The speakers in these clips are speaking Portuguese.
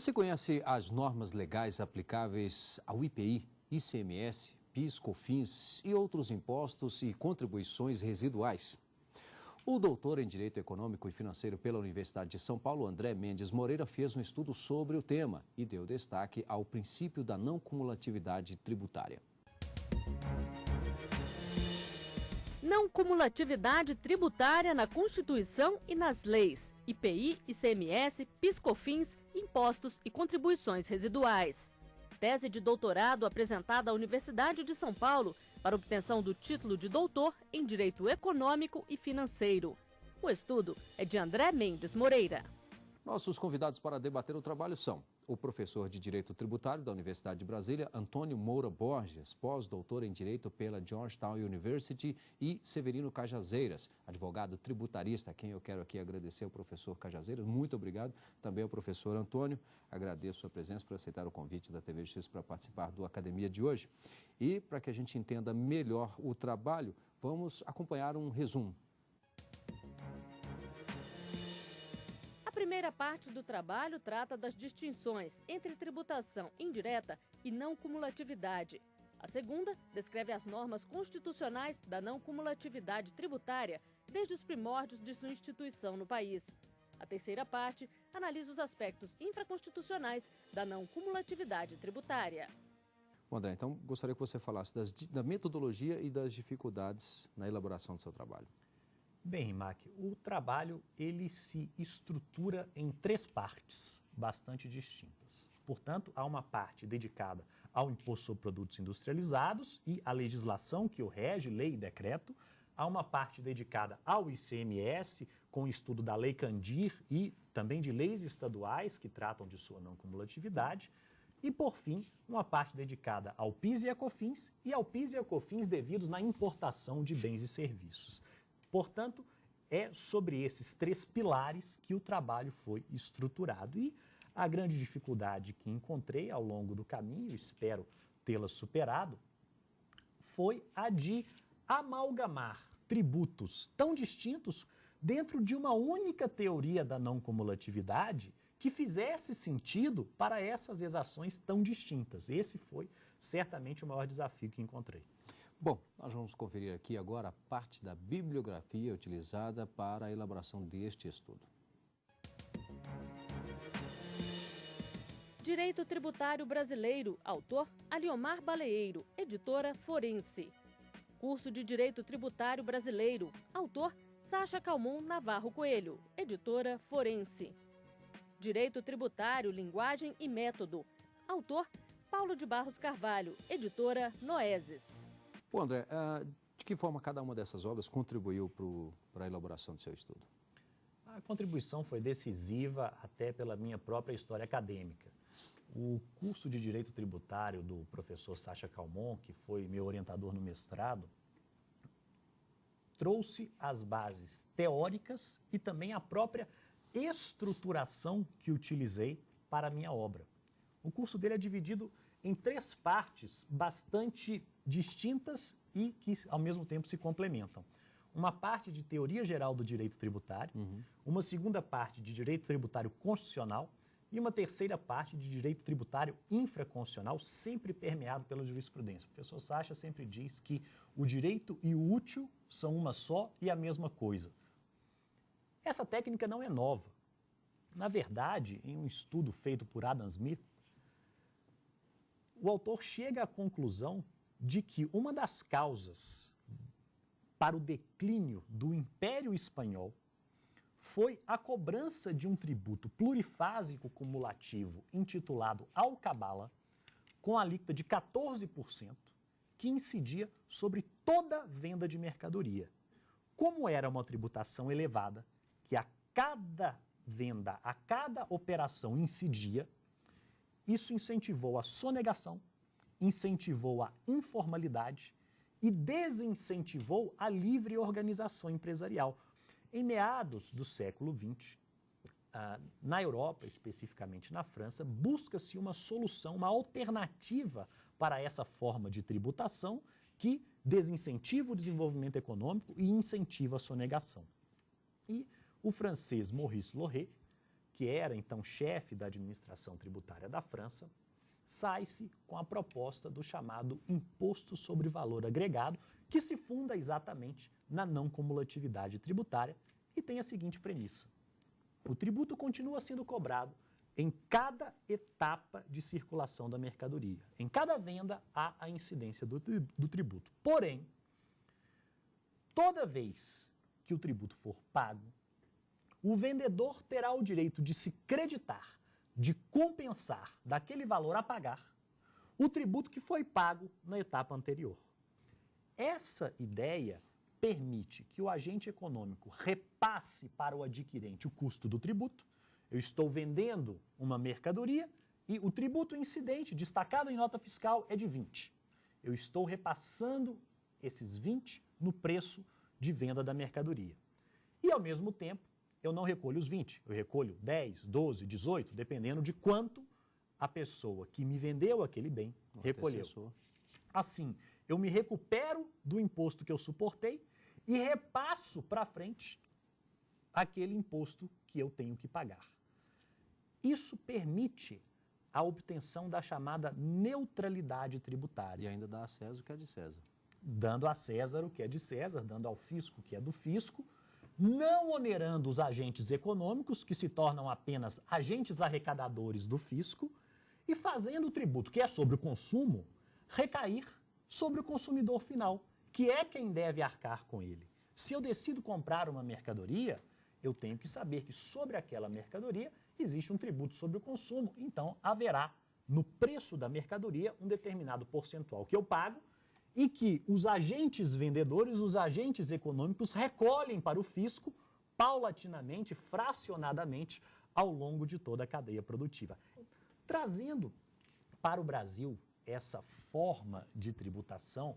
Você conhece as normas legais aplicáveis ao IPI, ICMS, PIS, COFINS e outros impostos e contribuições residuais? O doutor em Direito Econômico e Financeiro pela Universidade de São Paulo, André Mendes Moreira, fez um estudo sobre o tema e deu destaque ao princípio da não cumulatividade tributária. Não cumulatividade tributária na Constituição e nas leis, IPI, ICMS, PIS, COFINS, impostos e contribuições residuais. Tese de doutorado apresentada à Universidade de São Paulo para obtenção do título de doutor em Direito Econômico e Financeiro. O estudo é de André Mendes Moreira. Nossos convidados para debater o trabalho são o professor de Direito Tributário da Universidade de Brasília, Antônio Moura Borges, pós-doutor em Direito pela Georgetown University, e Severino Cajazeiras, advogado tributarista, a quem eu quero aqui agradecer ao professor Cajazeiras. Muito obrigado. Também ao professor Antônio, agradeço a sua presença por aceitar o convite da TV Justiça para participar do Academia de hoje. E para que a gente entenda melhor o trabalho, vamos acompanhar um resumo. A primeira parte do trabalho trata das distinções entre tributação indireta e não cumulatividade. A segunda descreve as normas constitucionais da não cumulatividade tributária desde os primórdios de sua instituição no país. A terceira parte analisa os aspectos infraconstitucionais da não cumulatividade tributária. Bom, André, então gostaria que você falasse da metodologia e das dificuldades na elaboração do seu trabalho. Bem, Rimac, o trabalho ele se estrutura em 3 partes bastante distintas. Portanto, há uma parte dedicada ao imposto sobre produtos industrializados e à legislação que o rege, lei e decreto. Há uma parte dedicada ao ICMS, com o estudo da Lei Candir e também de leis estaduais que tratam de sua não cumulatividade. E, por fim, uma parte dedicada ao PIS e a COFINS e ao PIS e a COFINS devidos na importação de bens e serviços. Portanto, é sobre esses 3 pilares que o trabalho foi estruturado. E a grande dificuldade que encontrei ao longo do caminho, espero tê-la superado, foi a de amalgamar tributos tão distintos dentro de uma única teoria da não cumulatividade que fizesse sentido para essas exações tão distintas. Esse foi certamente o maior desafio que encontrei. Bom, nós vamos conferir aqui agora a parte da bibliografia utilizada para a elaboração deste estudo. Direito Tributário Brasileiro, autor Aliomar Baleeiro, editora Forense. Curso de Direito Tributário Brasileiro, autor Sacha Calmon Navarro Coelho, editora Forense. Direito Tributário, Linguagem e Método, autor Paulo de Barros Carvalho, editora Noeses. Bom, André, de que forma cada uma dessas obras contribuiu para a elaboração do seu estudo? A contribuição foi decisiva até pela minha própria história acadêmica. O curso de Direito Tributário do professor Sacha Calmon, que foi meu orientador no mestrado, trouxe as bases teóricas e também a própria estruturação que utilizei para a minha obra. O curso dele é dividido em 3 partes bastante distintas e que, ao mesmo tempo, se complementam. Uma parte de teoria geral do direito tributário, uma segunda parte de direito tributário constitucional e uma terceira parte de direito tributário infraconstitucional, sempre permeado pela jurisprudência. O professor Sacha sempre diz que o direito e o útil são uma só e a mesma coisa. Essa técnica não é nova. Na verdade, em um estudo feito por Adam Smith, o autor chega à conclusão de que uma das causas para o declínio do Império Espanhol foi a cobrança de um tributo plurifásico cumulativo intitulado alcabala, com alíquota de 14%, que incidia sobre toda venda de mercadoria. Como era uma tributação elevada, que a cada venda, a cada operação incidia, isso incentivou a sonegação, incentivou a informalidade e desincentivou a livre organização empresarial. Em meados do século XX, na Europa, especificamente na França, busca-se uma solução, uma alternativa para essa forma de tributação que desincentiva o desenvolvimento econômico e incentiva a sonegação. E o francês Maurice Loret, que era então chefe da administração tributária da França, sai-se com a proposta do chamado Imposto sobre Valor Agregado, que se funda exatamente na não cumulatividade tributária e tem a seguinte premissa: o tributo continua sendo cobrado em cada etapa de circulação da mercadoria. Em cada venda há a incidência do tributo. Porém, toda vez que o tributo for pago, o vendedor terá o direito de se creditar, de compensar daquele valor a pagar o tributo que foi pago na etapa anterior. Essa ideia permite que o agente econômico repasse para o adquirente o custo do tributo. Eu estou vendendo uma mercadoria e o tributo incidente destacado em nota fiscal é de 20. Eu estou repassando esses 20 no preço de venda da mercadoria. E, ao mesmo tempo, eu não recolho os 20, eu recolho 10, 12, 18, dependendo de quanto a pessoa que me vendeu aquele bem recolheu. Assim, eu me recupero do imposto que eu suportei e repasso para frente aquele imposto que eu tenho que pagar. Isso permite a obtenção da chamada neutralidade tributária. E ainda dá a César o que é de César. Dando a César o que é de César, dando ao fisco o que é do fisco, não onerando os agentes econômicos, que se tornam apenas agentes arrecadadores do fisco, e fazendo o tributo, que é sobre o consumo, recair sobre o consumidor final, que é quem deve arcar com ele. Se eu decido comprar uma mercadoria, eu tenho que saber que sobre aquela mercadoria existe um tributo sobre o consumo, então haverá no preço da mercadoria um determinado percentual que eu pago e que os agentes vendedores, os agentes econômicos recolhem para o fisco paulatinamente, fracionadamente, ao longo de toda a cadeia produtiva. Trazendo para o Brasil essa forma de tributação,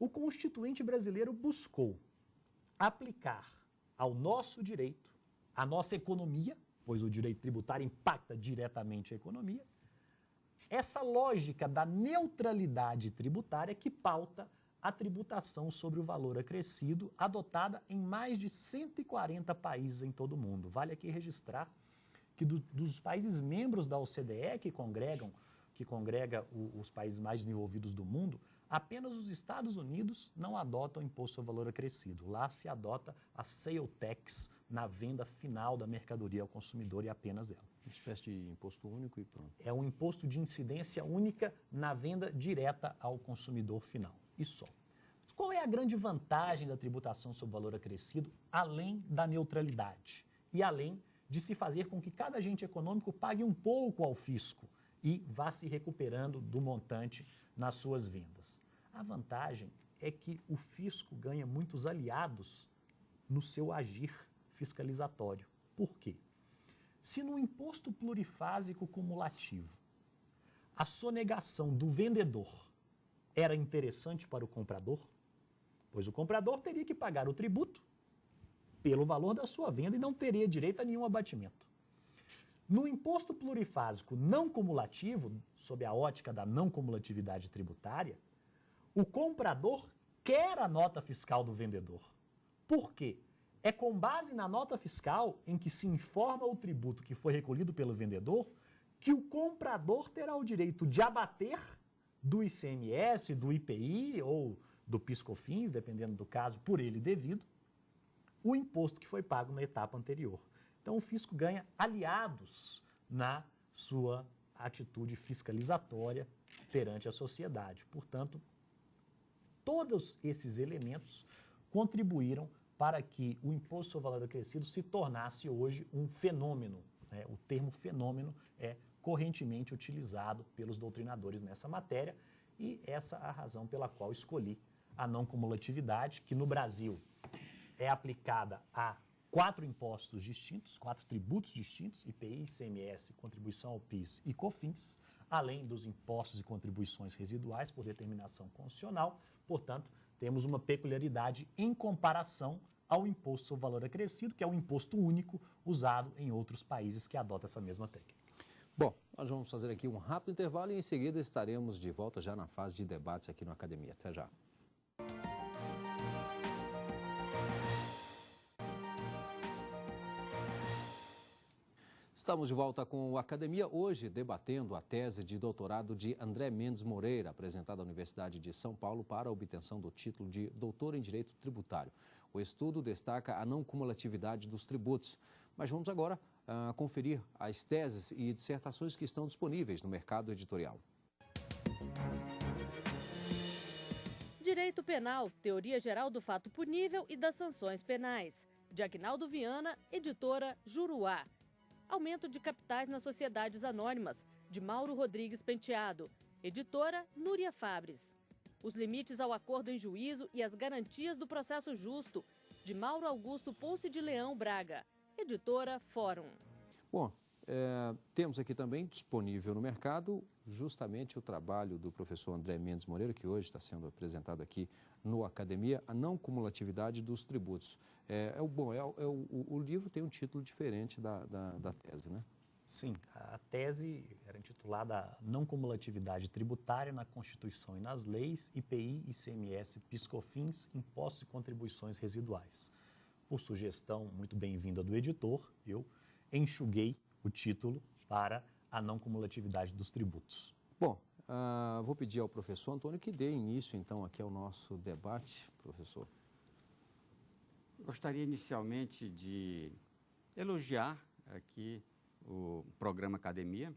o Constituinte brasileiro buscou aplicar ao nosso direito, à nossa economia, pois o direito tributário impacta diretamente a economia, essa lógica da neutralidade tributária que pauta a tributação sobre o valor acrescido, adotada em mais de 140 países em todo o mundo. Vale aqui registrar que dos países membros da OCDE que congrega os países mais desenvolvidos do mundo, apenas os Estados Unidos não adotam o imposto sobre valor acrescido. Lá se adota a sale tax na venda final da mercadoria ao consumidor e apenas ela. Uma espécie de imposto único e pronto. É um imposto de incidência única na venda direta ao consumidor final. E só. Qual é a grande vantagem da tributação sobre valor acrescido, além da neutralidade? E além de se fazer com que cada agente econômico pague um pouco ao fisco e vá se recuperando do montante nas suas vendas. A vantagem é que o fisco ganha muitos aliados no seu agir fiscalizatório. Por quê? Se no imposto plurifásico cumulativo a sonegação do vendedor era interessante para o comprador, pois o comprador teria que pagar o tributo pelo valor da sua venda e não teria direito a nenhum abatimento. No imposto plurifásico não cumulativo, sob a ótica da não cumulatividade tributária, o comprador quer a nota fiscal do vendedor. Por quê? É com base na nota fiscal em que se informa o tributo que foi recolhido pelo vendedor que o comprador terá o direito de abater do ICMS, do IPI ou do PIS/COFINS, dependendo do caso, por ele devido, o imposto que foi pago na etapa anterior. Então, o fisco ganha aliados na sua atitude fiscalizatória perante a sociedade. Portanto, todos esses elementos contribuíram para que o imposto sobre valor acrescido se tornasse hoje um fenômeno. Né? O termo fenômeno é correntemente utilizado pelos doutrinadores nessa matéria e essa é a razão pela qual escolhi a não cumulatividade, que no Brasil é aplicada a 4 impostos distintos, 4 tributos distintos, IPI, ICMS, contribuição ao PIS e COFINS, além dos impostos e contribuições residuais por determinação constitucional. Portanto, temos uma peculiaridade em comparação ao imposto sobre valor acrescido, que é um imposto único usado em outros países que adotam essa mesma técnica. Bom, nós vamos fazer aqui um rápido intervalo e em seguida estaremos de volta já na fase de debates aqui no Academia. Até já. Estamos de volta com o Academia, hoje debatendo a tese de doutorado de André Mendes Moreira, apresentada à Universidade de São Paulo para a obtenção do título de doutor em Direito Tributário. O estudo destaca a não cumulatividade dos tributos. Mas vamos agora conferir as teses e dissertações que estão disponíveis no mercado editorial. Direito Penal, Teoria Geral do Fato Punível e das Sanções Penais, de Aguinaldo Viana, editora Juruá. Aumento de capitais nas sociedades anônimas, de Mauro Rodrigues Penteado, editora Núria Fabres. Os limites ao acordo em juízo e as garantias do processo justo, de Mauro Augusto Ponce de Leão Braga, editora Fórum. Bom, temos aqui também disponível no mercado justamente o trabalho do professor André Mendes Moreira, que hoje está sendo apresentado aqui no Academia, a não cumulatividade dos tributos. O livro tem um título diferente da tese, né? Sim, a tese era intitulada Não Cumulatividade Tributária na Constituição e nas Leis, IPI, ICMS, PIS/COFINS, Impostos e Contribuições Residuais. Por sugestão muito bem-vinda do editor, eu enxuguei o título para a não cumulatividade dos tributos. Bom, vou pedir ao professor Antônio que dê início, então, aqui ao nosso debate, professor. Gostaria inicialmente de elogiar aqui o programa Academia,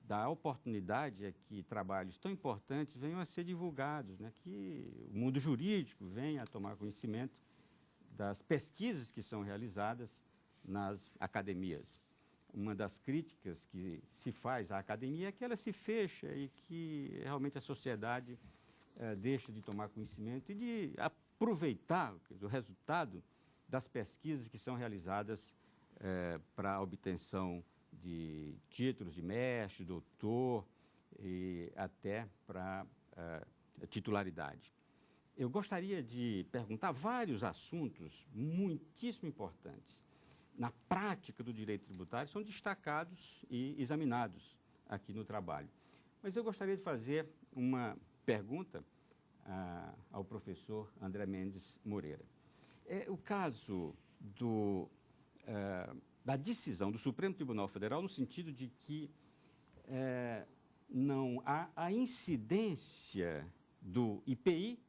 dar oportunidade a que trabalhos tão importantes venham a ser divulgados, né, que o mundo jurídico venha a tomar conhecimento das pesquisas que são realizadas nas academias. Uma das críticas que se faz à academia é que ela se fecha e que realmente a sociedade deixa de tomar conhecimento e de aproveitar o resultado das pesquisas que são realizadas para a obtenção de títulos de mestre, doutor e até para titularidade. Eu gostaria de perguntar vários assuntos muitíssimo importantes. Na prática do direito tributário, são destacados e examinados aqui no trabalho. Mas eu gostaria de fazer uma pergunta ao professor André Mendes Moreira. O caso da decisão do Supremo Tribunal Federal no sentido de que não há a incidência do IPI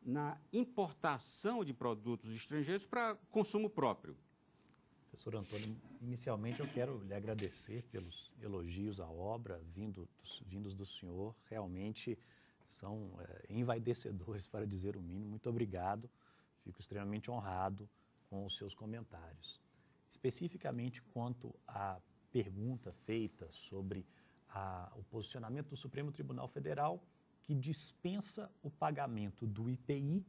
na importação de produtos estrangeiros para consumo próprio. Professor Antônio, inicialmente eu quero lhe agradecer pelos elogios à obra vindos do senhor. Realmente são envaidecedores, para dizer o mínimo. Muito obrigado. Fico extremamente honrado com os seus comentários. Especificamente quanto à pergunta feita sobre o posicionamento do Supremo Tribunal Federal, que dispensa o pagamento do IPI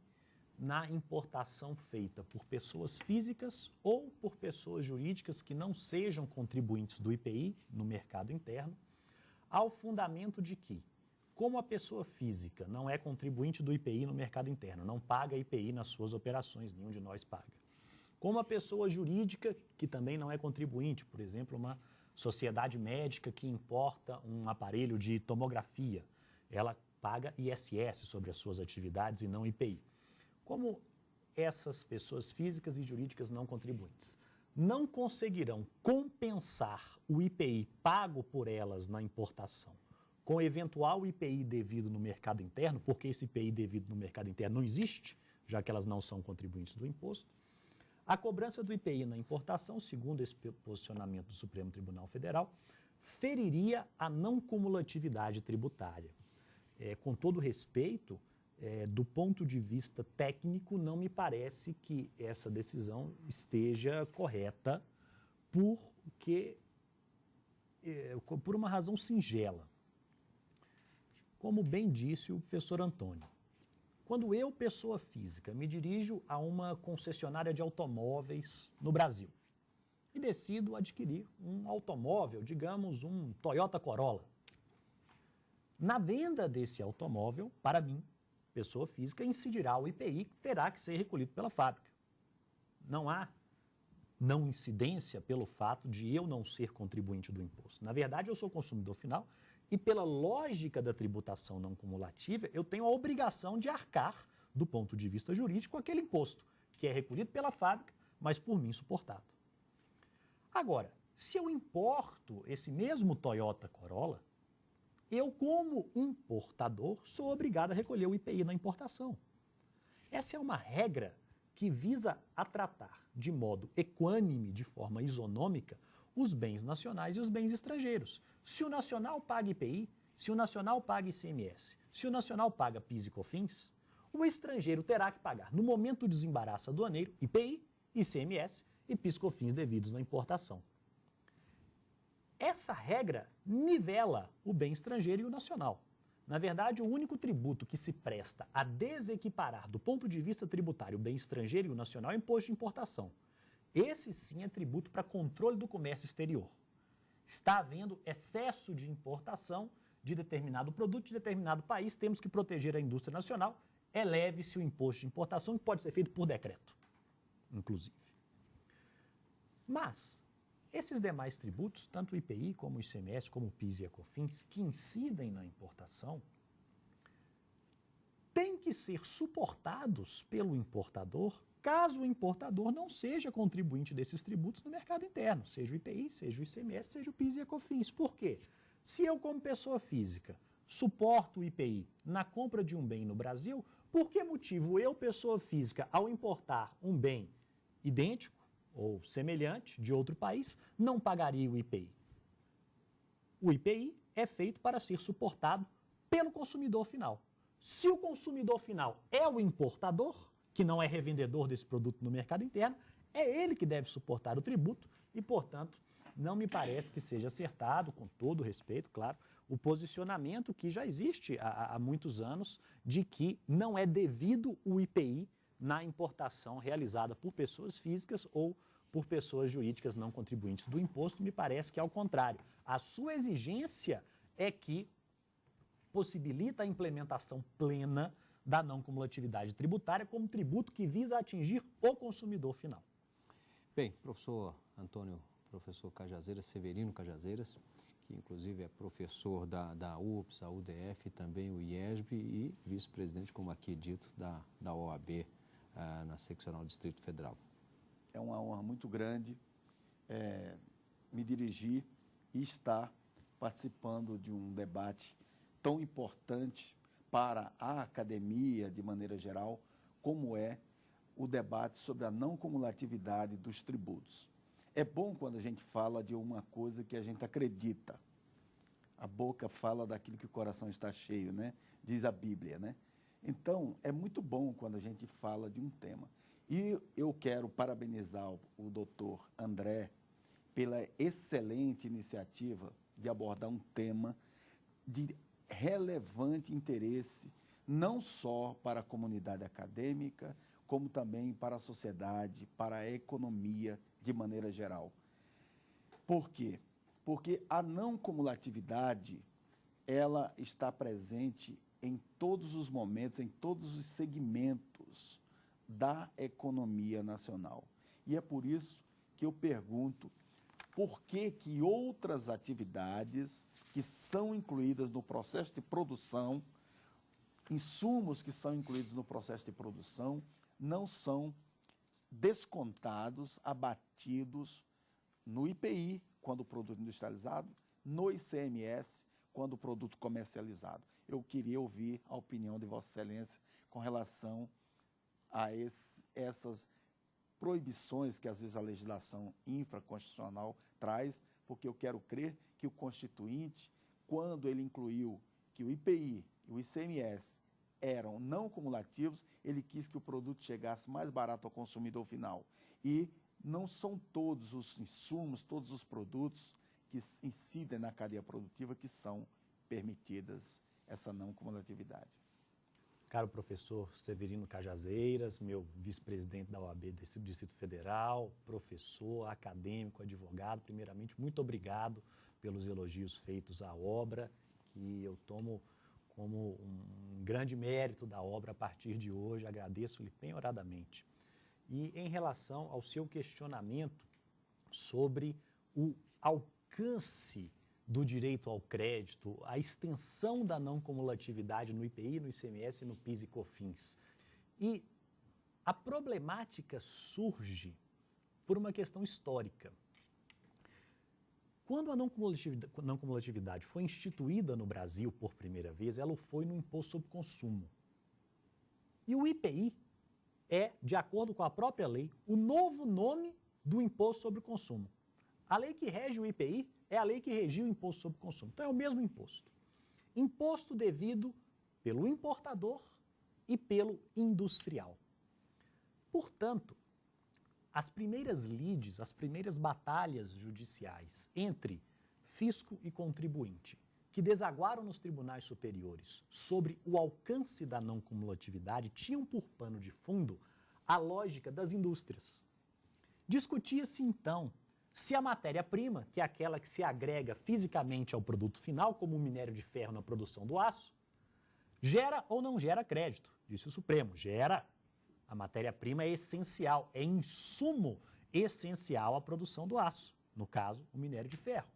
na importação feita por pessoas físicas ou por pessoas jurídicas que não sejam contribuintes do IPI no mercado interno, ao fundamento de que, como a pessoa física não é contribuinte do IPI no mercado interno, não paga IPI nas suas operações, nenhum de nós paga. Como a pessoa jurídica, que também não é contribuinte, por exemplo, uma sociedade médica que importa um aparelho de tomografia, ela paga ISS sobre as suas atividades e não IPI. Como essas pessoas físicas e jurídicas não contribuintes não conseguirão compensar o IPI pago por elas na importação com eventual IPI devido no mercado interno, porque esse IPI devido no mercado interno não existe, já que elas não são contribuintes do imposto, a cobrança do IPI na importação, segundo esse posicionamento do Supremo Tribunal Federal, feriria a não cumulatividade tributária. Com todo respeito, do ponto de vista técnico, não me parece que essa decisão esteja correta por uma razão singela. Como bem disse o professor Antônio, quando eu, pessoa física, me dirijo a uma concessionária de automóveis no Brasil e decido adquirir um automóvel, digamos um Toyota Corolla, na venda desse automóvel, para mim, pessoa física, incidirá o IPI que terá que ser recolhido pela fábrica. Não há não incidência pelo fato de eu não ser contribuinte do imposto. Na verdade, eu sou consumidor final e, pela lógica da tributação não cumulativa, eu tenho a obrigação de arcar, do ponto de vista jurídico, aquele imposto, que é recolhido pela fábrica, mas por mim suportado. Agora, Se eu importo esse mesmo Toyota Corolla, eu, como importador, sou obrigado a recolher o IPI na importação. Essa é uma regra que visa a tratar de modo equânime, de forma isonômica, os bens nacionais e os bens estrangeiros. Se o nacional paga IPI, se o nacional paga ICMS, se o nacional paga PIS e COFINS, o estrangeiro terá que pagar, no momento do desembaraço aduaneiro, IPI, ICMS e PIS e COFINS devidos na importação. Essa regra nivela o bem estrangeiro e o nacional. Na verdade, o único tributo que se presta a desequiparar do ponto de vista tributário o bem estrangeiro e o nacional é o imposto de importação. Esse sim é tributo para controle do comércio exterior. Está havendo excesso de importação de determinado produto de determinado país, temos que proteger a indústria nacional, eleve-se o imposto de importação, que pode ser feito por decreto, inclusive. Mas esses demais tributos, tanto o IPI como o ICMS, como o PIS e a COFINS, que incidem na importação, têm que ser suportados pelo importador, caso o importador não seja contribuinte desses tributos no mercado interno, seja o IPI, seja o ICMS, seja o PIS e a COFINS. Por quê? Se eu, como pessoa física, suporto o IPI na compra de um bem no Brasil, por que motivo eu, pessoa física, ao importar um bem idêntico ou semelhante de outro país, não pagaria o IPI? O IPI é feito para ser suportado pelo consumidor final. Se o consumidor final é o importador, que não é revendedor desse produto no mercado interno, é ele que deve suportar o tributo e, portanto, não me parece que seja acertado, com todo respeito, claro, o posicionamento que já existe há muitos anos de que não é devido o IPI na importação realizada por pessoas físicas ou por pessoas jurídicas não contribuintes do imposto. Me parece que, ao contrário, a sua exigência é que possibilita a implementação plena da não cumulatividade tributária como tributo que visa atingir o consumidor final. Bem, professor Antônio, professor Cajazeiras, Severino Cajazeiras, que inclusive é professor da UPS, a UDF, também o IESB e vice-presidente, como aqui dito, da OAB na seccional Distrito Federal. É uma honra muito grande me dirigir e estar participando de um debate tão importante para a academia, de maneira geral, como é o debate sobre a não cumulatividade dos tributos. É bom quando a gente fala de uma coisa que a gente acredita. A boca fala daquilo que o coração está cheio, né? Diz a Bíblia, né? Então, é muito bom quando a gente fala de um tema. E eu quero parabenizar o doutor André pela excelente iniciativa de abordar um tema de relevante interesse, não só para a comunidade acadêmica, como também para a sociedade, para a economia de maneira geral. Por quê? Porque a não cumulatividade, ela está presente em todos os momentos, em todos os segmentos da economia nacional. E é por isso que eu pergunto por que que outras atividades que são incluídas no processo de produção, insumos que são incluídos no processo de produção, não são descontados, abatidos no IPI, quando o produto industrializado, no ICMS, quando o produto comercializado. Eu queria ouvir a opinião de Vossa Excelência com relação a essas proibições que às vezes a legislação infraconstitucional traz, porque eu quero crer que o Constituinte, quando ele incluiu que o IPI e o ICMS eram não cumulativos, ele quis que o produto chegasse mais barato ao consumidor final. E não são todos os insumos, todos os produtos que incidem na cadeia produtiva que são permitidas essa não cumulatividade. Caro professor Severino Cajazeiras, meu vice-presidente da OAB do Distrito Federal, professor, acadêmico, advogado, primeiramente, muito obrigado pelos elogios feitos à obra, que eu tomo como um grande mérito da obra a partir de hoje, agradeço-lhe penhoradamente. E em relação ao seu questionamento sobre o alcance do direito ao crédito, a extensão da não cumulatividade no IPI, no ICMS, no PIS e COFINS. E a problemática surge por uma questão histórica. Quando a não cumulatividade foi instituída no Brasil por primeira vez, ela foi no Imposto sobre Consumo. E o IPI é, de acordo com a própria lei, o novo nome do Imposto sobre o Consumo. A lei que rege o IPI é a lei que regia o Imposto sobre o Consumo. Então é o mesmo imposto. Imposto devido pelo importador e pelo industrial. Portanto, as primeiras lides, as primeiras batalhas judiciais entre fisco e contribuinte, que desaguaram nos tribunais superiores sobre o alcance da não cumulatividade, tinham por pano de fundo a lógica das indústrias. Discutia-se, então, se a matéria-prima, que é aquela que se agrega fisicamente ao produto final, como o minério de ferro na produção do aço, gera ou não gera crédito. Disse o Supremo, gera. A matéria-prima é essencial, é insumo essencial à produção do aço, no caso, o minério de ferro.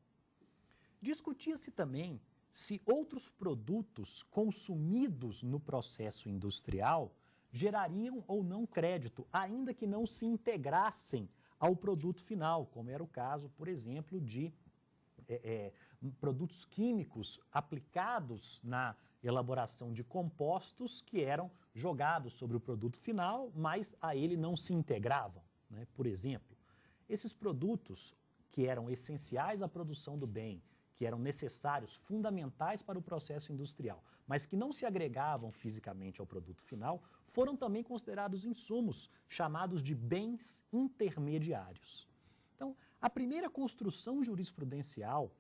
Discutia-se também se outros produtos consumidos no processo industrial gerariam ou não crédito, ainda que não se integrassem ao produto final, como era o caso, por exemplo, de produtos químicos aplicados na elaboração de compostos que eram jogados sobre o produto final, mas a ele não se integravam, né? Por exemplo, esses produtos que eram essenciais à produção do bem, que eram necessários, fundamentais para o processo industrial, mas que não se agregavam fisicamente ao produto final, foram também considerados insumos, chamados de bens intermediários. Então, a primeira construção jurisprudencial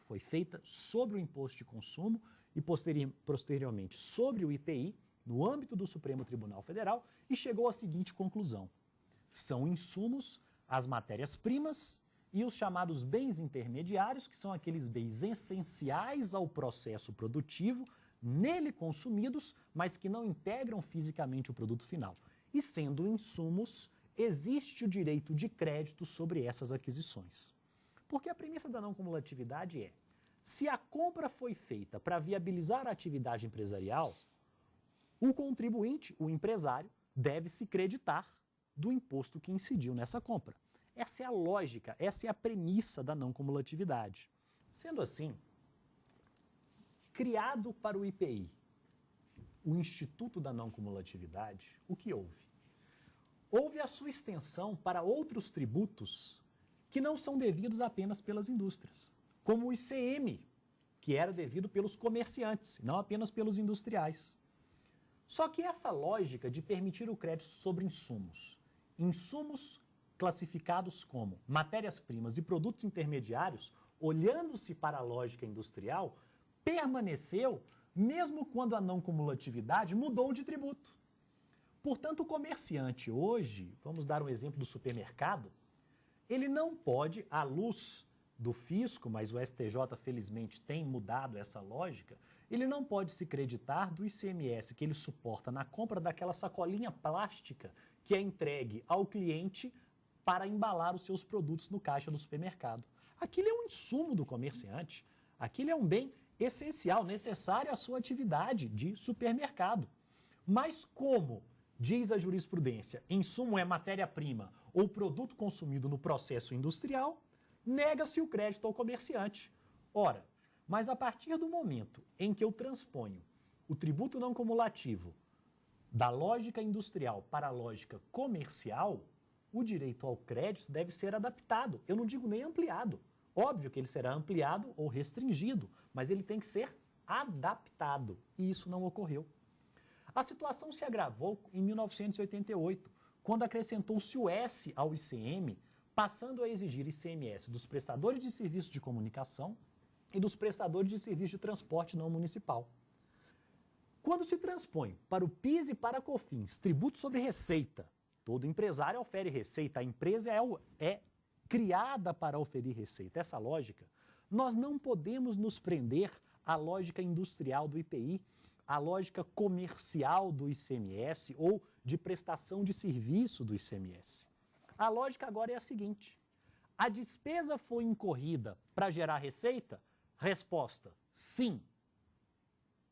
foi feita sobre o imposto de consumo e posteriormente sobre o IPI, no âmbito do Supremo Tribunal Federal, e chegou à seguinte conclusão: são insumos as matérias-primas e os chamados bens intermediários, que são aqueles bens essenciais ao processo produtivo, nele consumidos, mas que não integram fisicamente o produto final. E sendo insumos, existe o direito de crédito sobre essas aquisições. Porque a premissa da não cumulatividade é: se a compra foi feita para viabilizar a atividade empresarial, o contribuinte, o empresário, deve se creditar do imposto que incidiu nessa compra. Essa é a lógica, essa é a premissa da não cumulatividade. Sendo assim, criado para o IPI, o Instituto da Não Cumulatividade, o que houve? Houve a sua extensão para outros tributos que não são devidos apenas pelas indústrias, como o ICM, que era devido pelos comerciantes, não apenas pelos industriais. Só que essa lógica de permitir o crédito sobre insumos classificados como matérias-primas e produtos intermediários, olhando-se para a lógica industrial, permaneceu mesmo quando a não cumulatividade mudou de tributo. Portanto, o comerciante hoje, vamos dar um exemplo do supermercado, ele não pode, à luz do fisco, mas o STJ felizmente tem mudado essa lógica, ele não pode se creditar do ICMS que ele suporta na compra daquela sacolinha plástica que é entregue ao cliente para embalar os seus produtos no caixa do supermercado. Aquilo é um insumo do comerciante, aquilo é um bem essencial, necessário à sua atividade de supermercado. Mas como diz a jurisprudência, insumo é matéria-prima ou produto consumido no processo industrial, nega-se o crédito ao comerciante. Ora, mas a partir do momento em que eu transponho o tributo não cumulativo da lógica industrial para a lógica comercial, o direito ao crédito deve ser adaptado. Eu não digo nem ampliado. Óbvio que ele será ampliado ou restringido, mas ele tem que ser adaptado. E isso não ocorreu. A situação se agravou em 1988, quando acrescentou-se o S ao ICM, passando a exigir ICMS dos prestadores de serviços de comunicação e dos prestadores de serviço de transporte não municipal. Quando se transpõe para o PIS e para a COFINS, tributo sobre receita, todo empresário ofere receita, a empresa é criada para oferir receita. Essa lógica, nós não podemos nos prender à lógica industrial do IPI, à lógica comercial do ICMS ou de prestação de serviço do ICMS. A lógica agora é a seguinte: a despesa foi incorrida para gerar receita? Resposta: sim.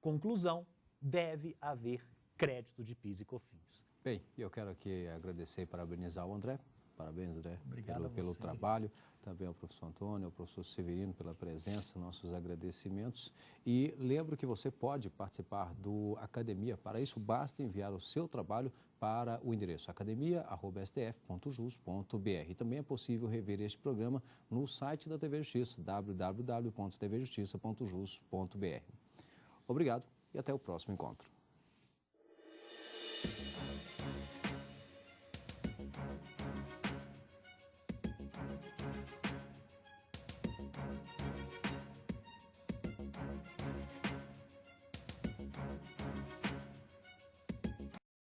Conclusão: deve haver crédito de PIS e COFINS. Bem, eu quero aqui agradecer e parabenizar o André Parabéns, André, Obrigado pelo você. trabalho. Também ao professor Antônio, ao professor Severino pela presença, nossos agradecimentos. E lembro que você pode participar do Academia. Para isso, basta enviar o seu trabalho para o endereço academia@stf.jus.br. Também é possível rever este programa no site da TV Justiça, www.tvjustiça.jus.br. Obrigado e até o próximo encontro.